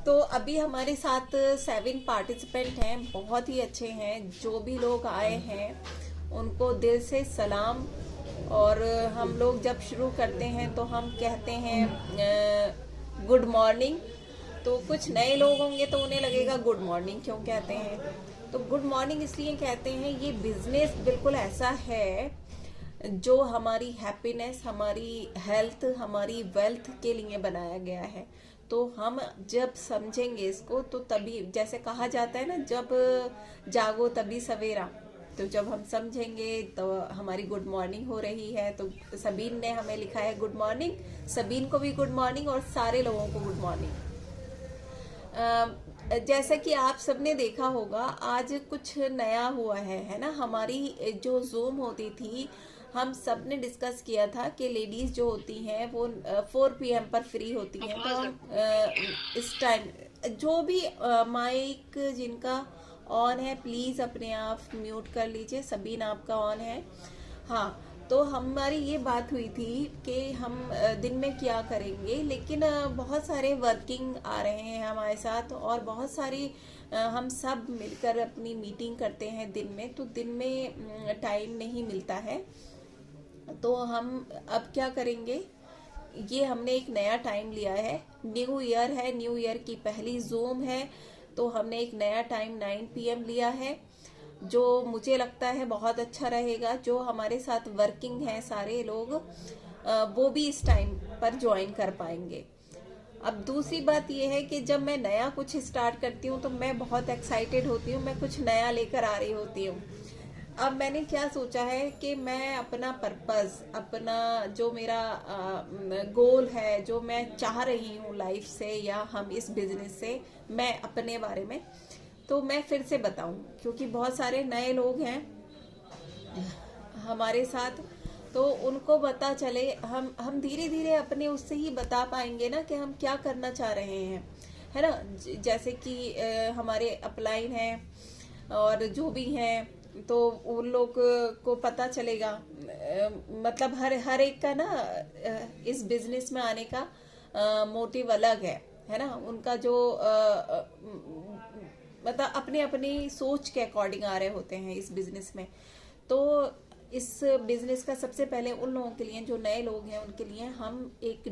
तो अभी हमारे साथ 7 पार्टिसिपेंट हैं, बहुत ही अच्छे हैं। जो भी लोग आए हैं उनको दिल से सलाम। और हम लोग जब शुरू करते हैं तो हम कहते हैं गुड मॉर्निंग। तो कुछ नए लोग होंगे तो उन्हें लगेगा गुड मॉर्निंग क्यों कहते हैं। तो गुड मॉर्निंग इसलिए कहते हैं, ये बिजनेस बिल्कुल ऐसा है जो हमारी हैप्पीनेस, हमारी हेल्थ, हमारी वेल्थ के लिए बनाया गया है। तो हम जब समझेंगे इसको तो तभी, जैसे कहा जाता है ना, जब जागो तभी सवेरा। तो जब हम समझेंगे तो हमारी गुड मॉर्निंग हो रही है। तो सबीन ने हमें लिखा है गुड मॉर्निंग, सबीन को भी गुड मॉर्निंग और सारे लोगों को गुड मॉर्निंग। जैसा कि आप सबने देखा होगा आज कुछ नया हुआ है ना। हमारी जो जूम होती थी, हम सब ने डिस्कस किया था कि लेडीज जो होती हैं वो 4 PM पर फ्री होती हैं। तो हम इस टाइम जो भी माइक जिनका ऑन है प्लीज अपने आप म्यूट कर लीजिए। सबीन आपका ऑन है। हाँ, तो हमारी ये बात हुई थी कि हम दिन में क्या करेंगे, लेकिन बहुत सारे वर्किंग आ रहे हैं हमारे साथ और बहुत सारी हम सब मिलकर अपनी मीटिंग करते हैं दिन में। तो दिन में टाइम नहीं मिलता है। तो हम अब क्या करेंगे, ये हमने एक नया टाइम लिया है। न्यू ईयर है, न्यू ईयर की पहली जूम है, तो हमने एक नया टाइम 9 PM लिया है जो मुझे लगता है बहुत अच्छा रहेगा। जो हमारे साथ वर्किंग हैं सारे लोग, वो भी इस टाइम पर ज्वाइन कर पाएंगे। अब दूसरी बात यह है कि जब मैं नया कुछ स्टार्ट करती हूँ तो मैं बहुत एक्साइटेड होती हूँ, मैं कुछ नया लेकर आ रही होती हूँ। अब मैंने क्या सोचा है कि मैं अपना पर्पस, अपना जो मेरा गोल है, जो मैं चाह रही हूँ लाइफ से या हम इस बिजनेस से, मैं अपने बारे में तो मैं फिर से बताऊं, क्योंकि बहुत सारे नए लोग हैं हमारे साथ। तो उनको पता चले, हम धीरे धीरे अपने उससे ही बता पाएंगे ना कि हम क्या करना चाह रहे हैं, है ना। जैसे कि हमारे अपलाइन हैं और जो भी हैं, तो उन लोग को पता चलेगा। मतलब हर एक का ना इस बिजनेस में आने का मोटिव अलग है ना। उनका जो मतलब अपनी अपनी सोच के अकॉर्डिंग आ रहे होते हैं इस बिजनेस में। तो इस बिजनेस का सबसे पहले उन लोगों के लिए, जो नए लोग हैं उनके लिए, हम एक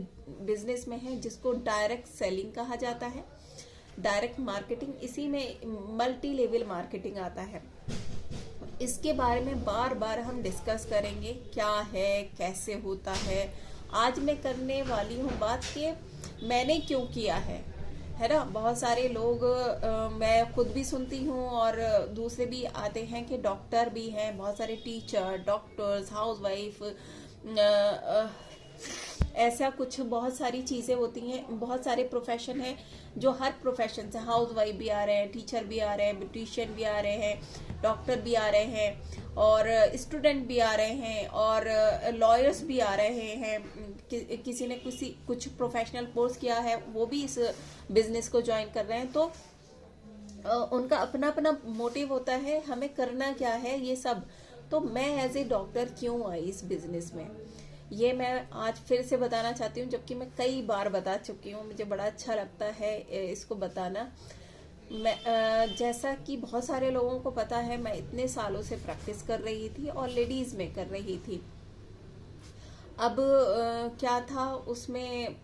बिजनेस में है जिसको डायरेक्ट सेलिंग कहा जाता है, डायरेक्ट मार्केटिंग। इसी में मल्टी लेवल मार्केटिंग आता है। इसके बारे में बार बार हम डिस्कस करेंगे, क्या है, कैसे होता है। आज मैं करने वाली हूँ बात कि मैंने क्यों किया है ना। बहुत सारे लोग मैं खुद भी सुनती हूँ और दूसरे भी आते हैं कि डॉक्टर भी हैं, बहुत सारे टीचर, डॉक्टर्स, हाउसवाइफ, ऐसा कुछ बहुत सारी चीज़ें होती हैं। बहुत सारे प्रोफेशन हैं जो हर प्रोफेशन से, हाउसवाइफ भी आ रहे हैं, टीचर भी आ रहे हैं, ब्यूटिशियन भी आ रहे हैं, डॉक्टर भी आ रहे हैं, और स्टूडेंट भी आ रहे हैं, और लॉयर्स भी आ रहे हैं। किसी ने कुछ प्रोफेशनल कोर्स किया है वो भी इस बिजनेस को ज्वाइन कर रहे हैं। तो उनका अपना अपना मोटिव होता है, हमें करना क्या है ये सब। तो मैं एज ए डॉक्टर क्यों आई इस बिजनेस में, ये मैं आज फिर से बताना चाहती हूँ, जबकि मैं कई बार बता चुकी हूँ। मुझे बड़ा अच्छा लगता है इसको बताना। मैं जैसा कि बहुत सारे लोगों को पता है, मैं इतने सालों से प्रैक्टिस कर रही थी और लेडीज़ में कर रही थी। अब क्या था उसमें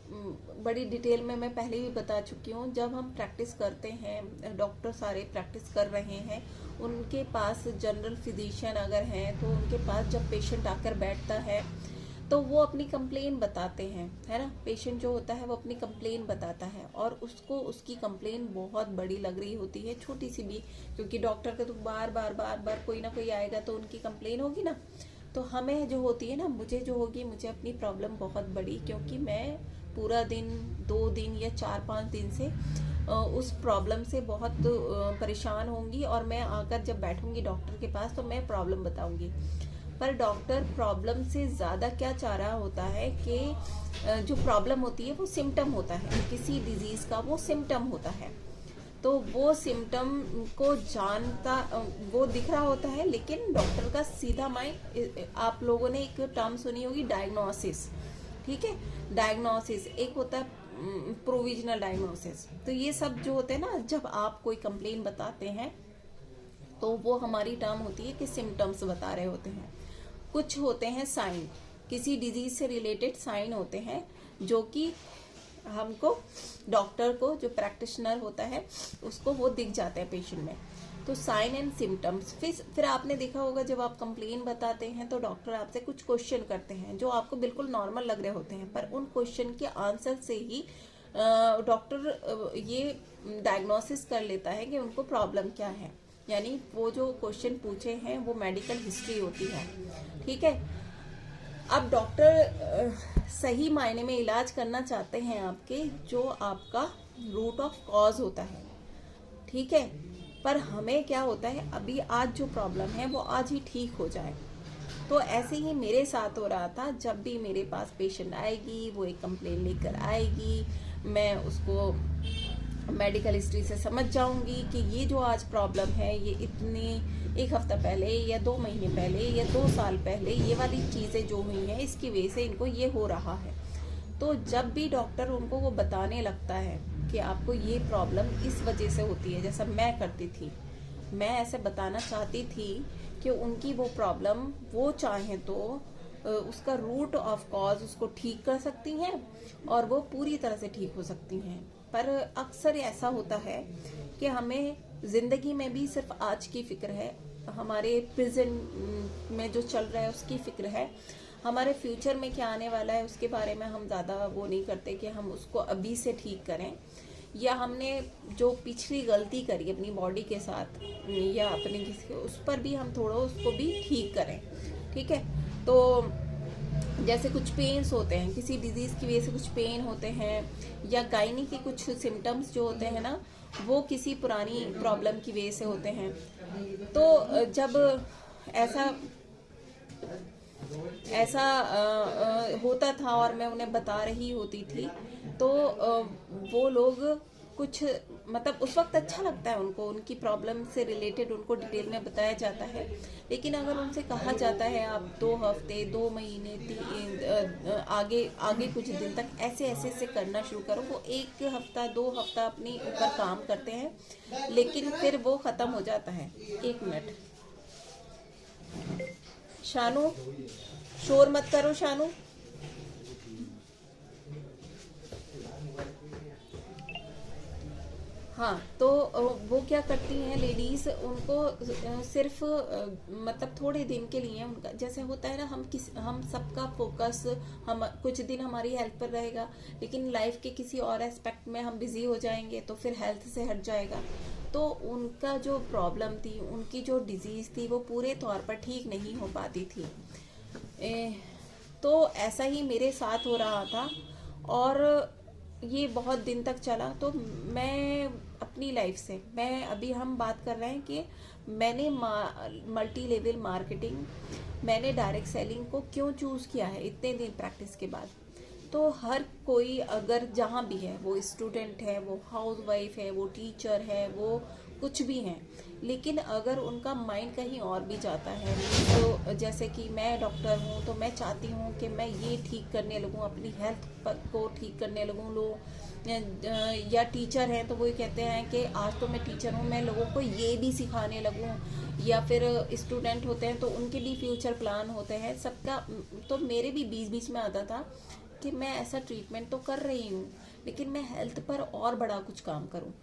बड़ी डिटेल में मैं पहले भी बता चुकी हूँ। जब हम प्रैक्टिस करते हैं, डॉक्टर सारे प्रैक्टिस कर रहे हैं, उनके पास जनरल फिजिशियन अगर हैं तो उनके पास जब पेशेंट आकर बैठता है तो वो अपनी कंप्लेन बताते हैं, है ना। पेशेंट जो होता है वो अपनी कंप्लेन बताता है और उसको उसकी कंप्लेन बहुत बड़ी लग रही होती है, छोटी सी भी, क्योंकि डॉक्टर का तो बार बार कोई ना कोई आएगा तो उनकी कंप्लेन होगी ना। तो हमें जो होती है ना, मुझे जो होगी, मुझे अपनी प्रॉब्लम बहुत बड़ी, क्योंकि मैं पूरा दिन, 2 दिन या 4-5 दिन से उस प्रॉब्लम से बहुत परेशान होंगी। और मैं आकर जब बैठूंगी डॉक्टर के पास तो मैं प्रॉब्लम बताऊंगी। पर डॉक्टर प्रॉब्लम से ज़्यादा क्या चाह रहा होता है कि जो प्रॉब्लम होती है वो सिम्टम होता है, किसी डिजीज़ का वो सिम्टम होता है। तो वो सिम्टम को जानता, वो दिख रहा होता है, लेकिन डॉक्टर का सीधा माइंड, आप लोगों ने एक टर्म सुनी होगी, डायग्नोसिस। ठीक है, डायग्नोसिस एक होता है प्रोविजनल डायग्नोसिस। तो ये सब जो होते हैं ना, जब आप कोई कंप्लेन बताते हैं तो वो हमारी टर्म होती है कि सिम्टम्स बता रहे होते हैं। कुछ होते हैं साइन, किसी डिजीज से रिलेटेड साइन होते हैं जो कि हमको, डॉक्टर को, जो प्रैक्टिशनर होता है उसको वो दिख जाते हैं पेशेंट में। तो साइन एंड सिम्टम्स। फिर आपने देखा होगा जब आप कंप्लेन बताते हैं तो डॉक्टर आपसे कुछ क्वेश्चन करते हैं जो आपको बिल्कुल नॉर्मल लग रहे होते हैं, पर उन क्वेश्चन के आंसर से ही डॉक्टर ये डायग्नोसिस कर लेता है कि उनको प्रॉब्लम क्या है। यानी वो जो क्वेश्चन पूछे हैं वो मेडिकल हिस्ट्री होती है, ठीक है। अब डॉक्टर सही मायने में इलाज करना चाहते हैं आपके, जो आपका रूट ऑफ कॉज होता है, ठीक है। पर हमें क्या होता है, अभी आज जो प्रॉब्लम है वो आज ही ठीक हो जाए। तो ऐसे ही मेरे साथ हो रहा था। जब भी मेरे पास पेशेंट आएगी, वो एक कंप्लेन लेकर आएगी, मैं उसको मेडिकल हिस्ट्री से समझ जाऊंगी कि ये जो आज प्रॉब्लम है ये इतनी 1 हफ्ता पहले या 2 महीने पहले या 2 साल पहले ये वाली चीज़ें जो हुई हैं इसकी वजह से इनको ये हो रहा है। तो जब भी डॉक्टर उनको वो बताने लगता है कि आपको ये प्रॉब्लम इस वजह से होती है, जैसा मैं करती थी, मैं ऐसे बताना चाहती थी कि उनकी वो प्रॉब्लम वो चाहें तो उसका रूट ऑफ कॉज उसको ठीक कर सकती हैं और वो पूरी तरह से ठीक हो सकती हैं। पर अक्सर ऐसा होता है कि हमें ज़िंदगी में भी सिर्फ आज की फिक्र है, हमारे प्रेजेंट में जो चल रहा है उसकी फिक्र है, हमारे फ्यूचर में क्या आने वाला है उसके बारे में हम ज़्यादा वो नहीं करते कि हम उसको अभी से ठीक करें, या हमने जो पिछली गलती करी अपनी बॉडी के साथ या अपने किसी, उस पर भी हम थोड़ा उसको भी ठीक करें, ठीक है। तो जैसे कुछ पेन्स होते हैं, किसी डिजीज़ की वजह से कुछ पेन होते हैं, या गायनी के कुछ सिम्टम्स जो होते हैं ना, वो किसी पुरानी प्रॉब्लम की वजह से होते हैं। तो जब ऐसा होता था और मैं उन्हें बता रही होती थी तो वो लोग कुछ, मतलब उस वक्त अच्छा लगता है उनको, उनकी प्रॉब्लम से रिलेटेड उनको डिटेल में बताया जाता है। लेकिन अगर उनसे कहा जाता है आप 2 हफ्ते 2 महीने आगे कुछ दिन तक ऐसे ऐसे से करना शुरू करो, वो 1 हफ्ता 2 हफ्ता अपने ऊपर काम करते हैं, लेकिन फिर वो ख़त्म हो जाता है। 1 मिनट, शानू शोर मत करो शानू। हाँ, तो वो क्या करती हैं लेडीज, उनको सिर्फ मतलब थोड़े दिन के लिए उनका जैसे होता है ना, हम सबका फोकस हम कुछ दिन हमारी हेल्थ पर रहेगा, लेकिन लाइफ के किसी और एस्पेक्ट में हम बिजी हो जाएंगे तो फिर हेल्थ से हट जाएगा। तो उनका जो प्रॉब्लम थी, उनकी जो डिजीज थी, वो पूरे तौर पर ठीक नहीं हो पाती थी। तो ऐसा ही मेरे साथ हो रहा था और ये बहुत दिन तक चला। तो मैं अपनी लाइफ से, मैं अभी हम बात कर रहे हैं कि मैंने मल्टी लेवल मार्केटिंग, मैंने डायरेक्ट सेलिंग को क्यों चूज़ किया है इतने दिन प्रैक्टिस के बाद। तो हर कोई अगर जहाँ भी है, वो स्टूडेंट है, वो हाउस वाइफ है, वो टीचर है, वो कुछ भी हैं, लेकिन अगर उनका माइंड कहीं और भी जाता है, तो जैसे कि मैं डॉक्टर हूँ तो मैं चाहती हूँ कि मैं ये ठीक करने लगूँ, अपनी हेल्थ को ठीक करने लगूँ, या टीचर हैं तो वो ये कहते हैं कि आज तो मैं टीचर हूँ, मैं लोगों को ये भी सिखाने लगूँ, या फिर स्टूडेंट होते हैं तो उनके भी फ्यूचर प्लान होते हैं सबका। तो मेरे भी बीच बीच में आता था कि मैं ऐसा ट्रीटमेंट तो कर रही हूँ, लेकिन मैं हेल्थ पर और बड़ा कुछ काम करूँ,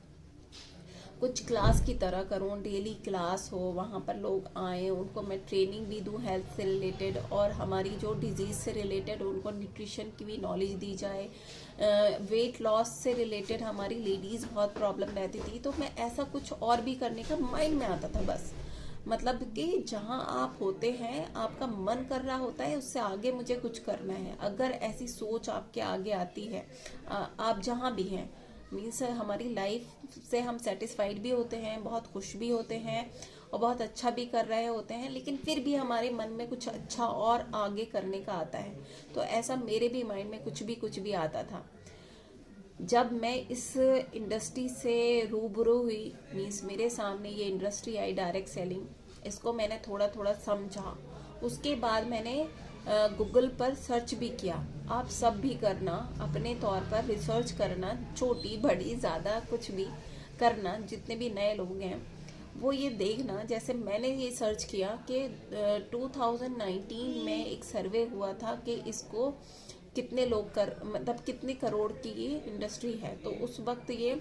कुछ क्लास की तरह करूँ, डेली क्लास हो, वहाँ पर लोग आएँ, उनको मैं ट्रेनिंग भी दूँ हेल्थ से रिलेटेड, और हमारी जो डिजीज़ से रिलेटेड उनको न्यूट्रिशन की भी नॉलेज दी जाए। वेट लॉस से रिलेटेड हमारी लेडीज़ बहुत प्रॉब्लम रहती थी, तो मैं ऐसा कुछ और भी करने का माइंड में आता था बस। मतलब कि जहाँ आप होते हैं, आपका मन कर रहा होता है उससे आगे मुझे कुछ करना है, अगर ऐसी सोच आपके आगे आती है, आप जहाँ भी हैं, मीन्स हमारी लाइफ से हम सेटिस्फाइड भी होते हैं, बहुत खुश भी होते हैं और बहुत अच्छा भी कर रहे होते हैं, लेकिन फिर भी हमारे मन में कुछ अच्छा और आगे करने का आता है। तो ऐसा मेरे भी माइंड में कुछ भी आता था। जब मैं इस इंडस्ट्री से रूबरू हुई, मीन्स मेरे सामने ये इंडस्ट्री आई डायरेक्ट सेलिंग, इसको मैंने थोड़ा थोड़ा समझा, उसके बाद मैंने गूगल पर सर्च भी किया। आप सब भी करना, अपने तौर पर रिसर्च करना, छोटी बड़ी ज़्यादा कुछ भी करना, जितने भी नए लोग हैं वो ये देखना। जैसे मैंने ये सर्च किया कि 2019 में एक सर्वे हुआ था कि इसको कितने लोग मतलब कितने करोड़ की ये इंडस्ट्री है। तो उस वक्त ये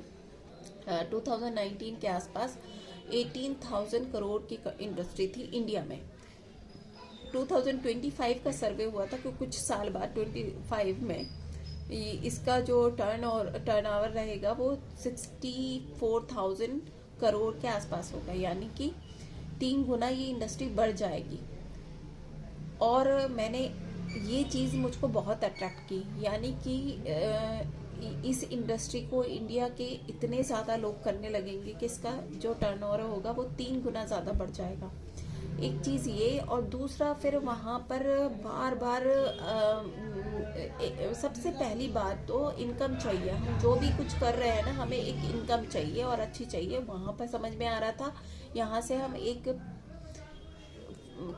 2019 के आसपास 18,000 करोड़ की इंडस्ट्री थी इंडिया में। 2025 का सर्वे हुआ था कि कुछ साल बाद 25 में इसका जो टर्नओवर रहेगा वो 64,000 करोड़ के आसपास होगा, यानी कि 3 गुना ये इंडस्ट्री बढ़ जाएगी। और मैंने ये चीज़ मुझको बहुत अट्रैक्ट की, यानी कि इस इंडस्ट्री को इंडिया के इतने ज़्यादा लोग करने लगेंगे कि इसका जो टर्नओवर होगा वो 3 गुना ज़्यादा बढ़ जाएगा। एक चीज़ ये, और दूसरा फिर वहाँ पर बार बार सबसे पहली बात तो इनकम चाहिए। हम जो भी कुछ कर रहे हैं ना, हमें एक इनकम चाहिए और अच्छी चाहिए। वहाँ पर समझ में आ रहा था यहाँ से हम एक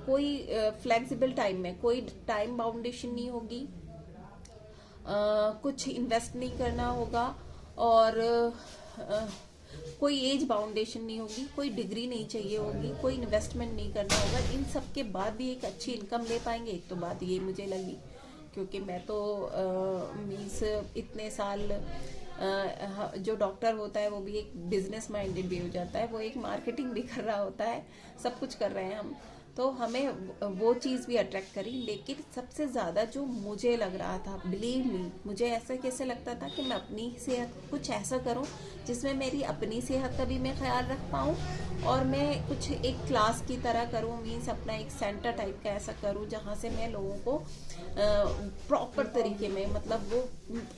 कोई फ्लेक्सिबल टाइम में, कोई टाइम बाउंडेशन नहीं होगी, कुछ इन्वेस्ट नहीं करना होगा, और कोई एज बाउंडेशन नहीं होगी, कोई डिग्री नहीं चाहिए होगी, कोई इन्वेस्टमेंट नहीं करना होगा। इन सब के बाद भी एक अच्छी इनकम ले पाएंगे। एक तो बात ये मुझे लगी, क्योंकि मैं तो मीन्स इतने साल जो डॉक्टर होता है वो भी एक बिजनेस माइंडेड भी हो जाता है, वो एक मार्केटिंग भी कर रहा होता है, सब कुछ कर रहे हैं हम, तो हमें वो चीज़ भी अट्रैक्ट करी। लेकिन सबसे ज़्यादा जो मुझे लग रहा था, बिलीव मी, मुझे ऐसा कैसे लगता था कि मैं अपनी सेहत कुछ ऐसा करूं जिसमें मेरी अपनी सेहत का भी मैं ख्याल रख पाऊं, और मैं कुछ एक क्लास की तरह करूं, मीन्स अपना एक सेंटर टाइप का ऐसा करूं जहां से मैं लोगों को प्रॉपर तरीके में, मतलब वो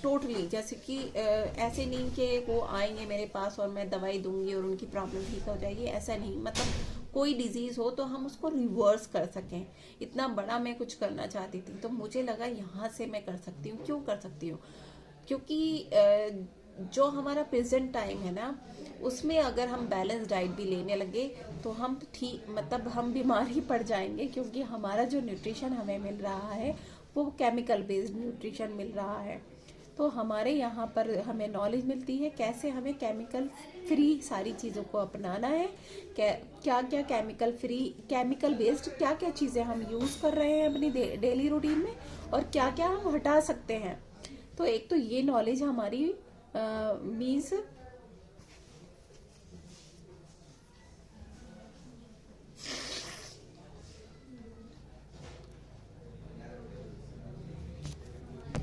टोटली, जैसे कि ऐसे नहीं कि वो आएंगे मेरे पास और मैं दवाई दूंगी और उनकी प्रॉब्लम ठीक हो जाएगी, ऐसा नहीं। मतलब कोई डिजीज हो तो हम उसको रिवर्स कर सकें, इतना बड़ा मैं कुछ करना चाहती थी। तो मुझे लगा यहाँ से मैं कर सकती हूँ। क्यों कर सकती हूँ? क्योंकि जो हमारा प्रेजेंट टाइम है ना, उसमें अगर हम बैलेंस डाइट भी लेने लगे तो हम ठीक, मतलब हम बीमार ही पड़ जाएंगे, क्योंकि हमारा जो न्यूट्रिशन हमें मिल रहा है वो केमिकल बेस्ड न्यूट्रिशन मिल रहा है। तो हमारे यहाँ पर हमें नॉलेज मिलती है कैसे हमें केमिकल फ्री सारी चीज़ों को अपनाना है, क्या क्या केमिकल फ्री, केमिकल बेस्ड क्या क्या चीज़ें हम यूज़ कर रहे हैं अपनी डेली रूटीन में, और क्या क्या हम हटा सकते हैं। तो एक तो ये नॉलेज हमारी मीन्स